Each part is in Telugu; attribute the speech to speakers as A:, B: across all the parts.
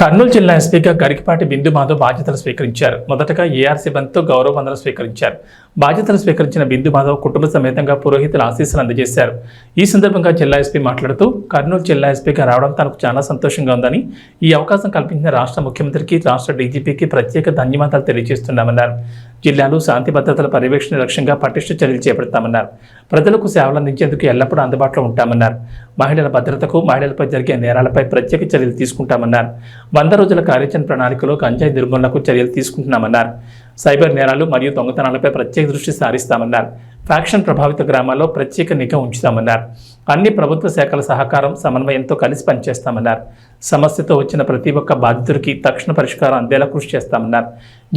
A: కర్నూలు జిల్లా ఎస్పీగా గరికపాటి బిందు మాధవ్ బాధ్యతలు స్వీకరించారు. మొదటగా ఏఆర్సీ బంద్తో గౌరవ వందనం స్వీకరించారు. బాధ్యతలు స్వీకరించిన బిందు మాధవ్ కుటుంబ సమేతంగా పురోహితుల ఆశీస్సులు అందజేశారు. ఈ సందర్భంగా జిల్లా ఎస్పీ మాట్లాడుతూ కర్నూలు జిల్లా ఎస్పీగా రావడం తనకు చాలా సంతోషంగా ఉందని, ఈ అవకాశం కల్పించిన రాష్ట్ర ముఖ్యమంత్రికి, రాష్ట్ర డీజీపీకి ప్రత్యేక ధన్యవాదాలు తెలియజేస్తున్నామన్నారు. జిల్లాలో శాంతి భద్రతల పర్యవేక్షణ లక్ష్యంగా పటిష్ట చర్యలు చేపడతామన్నారు. ప్రజలకు సేవలు అందించేందుకు ఎల్లప్పుడూ అందుబాటులో ఉంటామన్నారు. మహిళల భద్రతకు, మహిళలపై జరిగే నేరాలపై ప్రత్యేక చర్యలు తీసుకుంటామన్నారు. 100 రోజుల కార్యాచరణ ప్రణాళికలో గంజాయి నిర్మూలనకు చర్యలు తీసుకుంటున్నామన్నారు. సైబర్ నేరాలు మరియు దొంగతనాలపై ప్రత్యేక దృష్టి సారిస్తామన్నారు. ఫ్యాక్షన్ ప్రభావిత గ్రామాల్లో ప్రత్యేక నిఘా ఉంచుతామన్నారు. అన్ని ప్రభుత్వ శాఖల సహకారం, సమన్వయంతో కలిసి పనిచేస్తామన్నారు. సమస్యతో వచ్చిన ప్రతి ఒక్క బాధితుడికి తక్షణ పరిష్కారం అందేలా కృషి చేస్తామన్నారు.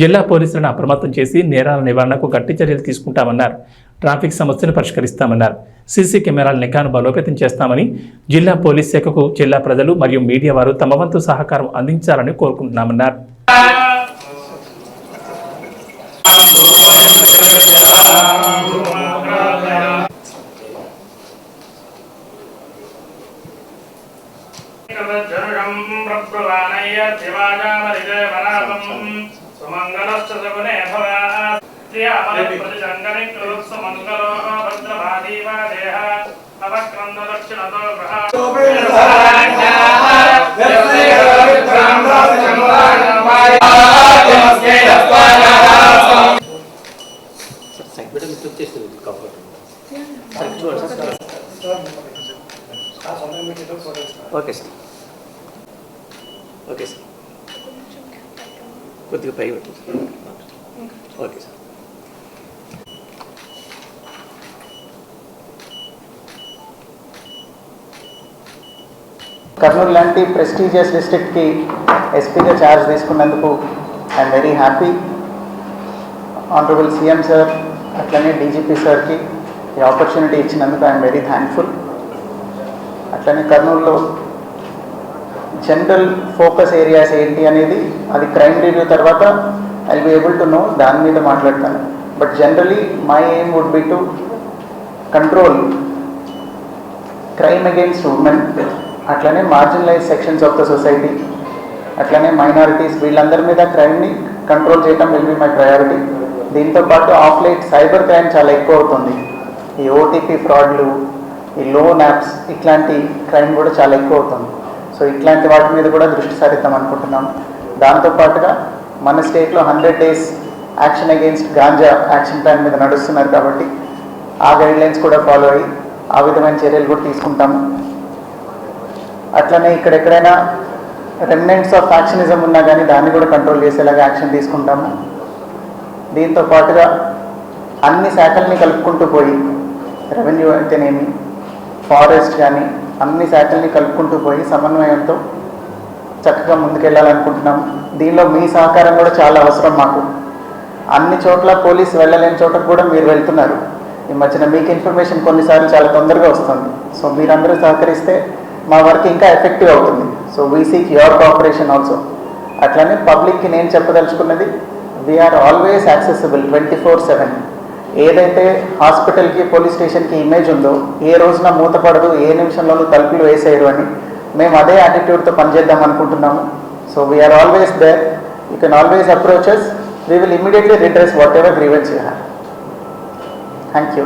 A: జిల్లా పోలీసులను అప్రమత్తం చేసి నేరాల నివారణకు గట్టి చర్యలు తీసుకుంటామన్నారు. ట్రాఫిక్ సమస్యను పరిష్కరిస్తామన్నారు. సీసీ కెమెరాల నిఘాను బలోపేతం చేస్తామని, జిల్లా పోలీస్ శాఖకు జిల్లా ప్రజలు మరియు మీడియా వారు తమ వంతు సహకారం అందించాలని కోరుకుంటున్నామన్నారు.
B: ఓకే సార్, ఓకే సార్, కొద్దిగా పై పెట్టండి. Okay sir.
C: కర్నూలు లాంటి ప్రెస్టీజియస్ డిస్ట్రిక్ట్కి ఎస్పీగా ఛార్జ్ తీసుకున్నందుకు I'm very happy. Honourable CM sir అట్లనే డీజీపీ సార్కి ఈ ఆపర్చునిటీ ఇచ్చినందుకు ఐఎమ్ వెరీ థ్యాంక్ఫుల్. అట్లనే కర్నూలులో జనరల్ ఫోకస్ ఏరియాస్ ఏంటి అనేది అది క్రైమ్ రివ్యూ తర్వాత I will be able to know, దాని మీద మాట్లాడతాను. But generally my aim would be to control crime against women, అట్లనే marginalised sections of the society, అట్లనే మైనారిటీస్, వీళ్ళందరి మీద క్రైమ్ని కంట్రోల్ చేయడం విల్ బి మై ప్రయారిటీ. దీంతోపాటు ఆఫ్ లైట్ సైబర్ క్రైమ్ చాలా ఎక్కువ అవుతుంది. ఈ ఓటీపీ ఫ్రాడ్లు, ఈ లోన్ యాప్స్, ఇట్లాంటి క్రైమ్ కూడా చాలా ఎక్కువ అవుతుంది. సో ఇట్లాంటి వాటి మీద కూడా దృష్టి సారిద్దాం అనుకుంటున్నాం. దాంతోపాటుగా మన స్టేట్లో 100 days action against ganja action plan మీద నడుస్తున్నారు కాబట్టి ఆ గైడ్లైన్స్ కూడా ఫాలో అయ్యి ఆ విధమైన చర్యలు కూడా తీసుకుంటాము. అట్లనే ఇక్కడెక్కడైనా రెమినెంట్స్ ఆఫ్ ఫ్యాక్షనిజం ఉన్నా కానీ దాన్ని కూడా కంట్రోల్ చేసేలాగా యాక్షన్ తీసుకుంటాము. దీంతో పాటుగా అన్ని శాఖల్ని కలుపుకుంటూ పోయి, రెవెన్యూ అయితేనేమి, ఫారెస్ట్ కానీ, అన్ని శాఖల్ని కలుపుకుంటూ పోయి సమన్వయంతో చక్కగా ముందుకెళ్ళాలనుకుంటున్నాము. దీనిలో మీ సహకారం కూడా చాలా అవసరం మాకు. అన్ని చోట్ల పోలీసు వెళ్ళలేని చోటకు కూడా మీరు వెళ్తున్నారు. ఈ మధ్యన మీకు ఇన్ఫర్మేషన్ కొన్నిసార్లు చాలా తొందరగా వస్తుంది. సో మీరందరూ సహకరిస్తే మా వర్క్ ఇంకా ఎఫెక్టివ్ అవుతుంది. So we seek your cooperation also. అట్లనే పబ్లిక్కి నేను చెప్పదలుచుకున్నది, వీఆర్ ఆల్వేస్ యాక్సెసిబుల్ 24/7. ఏదైతే హాస్పిటల్కి, పోలీస్ స్టేషన్కి ఇమేజ్ ఉందో, ఏ రోజున మూతపడదు, ఏ నిమిషంలోనూ తలుపులు వేసేయరు అని మేము అదే యాటిట్యూడ్తో పనిచేద్దాం అనుకుంటున్నాము. So we're always there. You can always approach us. We will immediately redress whatever grievance you have. Thank you.